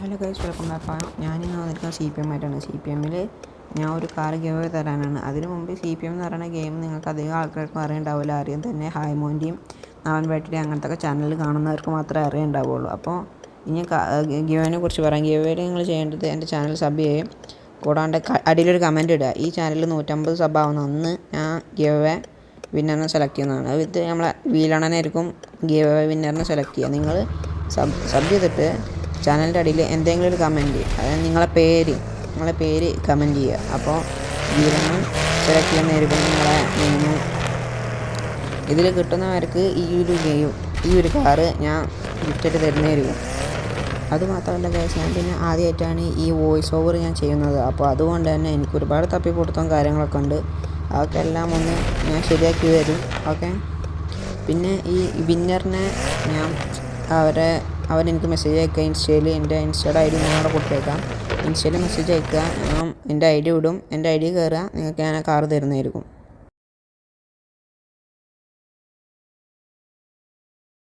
Hello guys, welcome back. ഞാനിന്ന് വന്നിരിക്കുന്നത് CPM ആയിട്ടാണ്. CPM-ൽ ഞാൻ ഒരു കാർ ഗിവ് അവേ തരാനാണ്. അതിനു മുമ്പ് CPM എന്ന് പറയുന്ന ഗെയിം നിങ്ങൾക്ക് അധികം ആൾക്കാർക്കും അറിയുണ്ടാവില്ല. അറിയാൻ തന്നെ ഹായ്മോൻ്റെയും നവൻ ബാറ്റയുടെയും അങ്ങനത്തെ ചാനൽ കാണുന്നവർക്ക് മാത്രമേ അറിയുണ്ടാവുള്ളൂ. അപ്പോൾ ഇനി ഗിവ് അവേനെ കുറിച്ച് പറയാം. ഗിവ് അവേയിൽ നിങ്ങൾ ചെയ്യേണ്ടത് എൻ്റെ ചാനൽ സബ് ചെയ്യും, കൂടാണ്ട് അടിയിലൊരു കമൻറ്റ് ഇടുക. ഈ ചാനലിൽ 150 സബ് ആവുന്ന അന്ന് ഞാൻ ഗിവ് അവേ വിന്നറിനെ സെലക്ട് ചെയ്യുന്നതാണ്. ഇത് നമ്മളെ വീലണനായിരിക്കും ഗിവ് അവേ വിന്നറിനെ സെലക്ട് ചെയ്യുക. നിങ്ങൾ സബ് ചെയ്തിട്ട് ചാനലിൻ്റെ അടിയിൽ എന്തെങ്കിലും ഒരു കമൻറ്റ്, അതായത് നിങ്ങളെ പേര് കമൻറ്റ് ചെയ്യുക. അപ്പോൾ വീലണ്ണൻ സെലക്ട് ചെയ്യുന്നതായിരിക്കും നിങ്ങളെ മെനു. ഇതിൽ കിട്ടുന്നവർക്ക് ഈ ഒരു കാറ് ഞാൻ ഗിഫ്റ്റായിട്ട് തരുന്നതായിരിക്കും. അതുമാത്രമല്ല ഗൈസ്, ഞാൻ പിന്നെ ആദ്യമായിട്ടാണ് ഈ വോയിസ് ഓവർ ഞാൻ ചെയ്യുന്നത്. അപ്പോൾ അതുകൊണ്ട് തന്നെ എനിക്ക് ഒരുപാട് തപ്പിപ്പൊടുത്തവും കാര്യങ്ങളൊക്കെ ഉണ്ട്. അതൊക്കെ എല്ലാം ഒന്ന് ഞാൻ ശരിയാക്കി തരും. ഓക്കെ. പിന്നെ ഈ വിന്നറിനെ ഞാൻ അവരെനിക്ക് മെസ്സേജ് അയക്കുക. ഇൻസ്റ്റയിൽ എൻ്റെ ഇൻസ്റ്റയുടെ ID ഞാൻ അവിടെ കൊടുത്തേക്കാം. ഇൻസ്റ്റയിൽ മെസ്സേജ് അയക്കുക, ഞാൻ എൻ്റെ ID വിടും. എൻ്റെ ID കയറുക, നിങ്ങൾക്ക് ഞാൻ ആ കാർ തരുന്നതായിരിക്കും.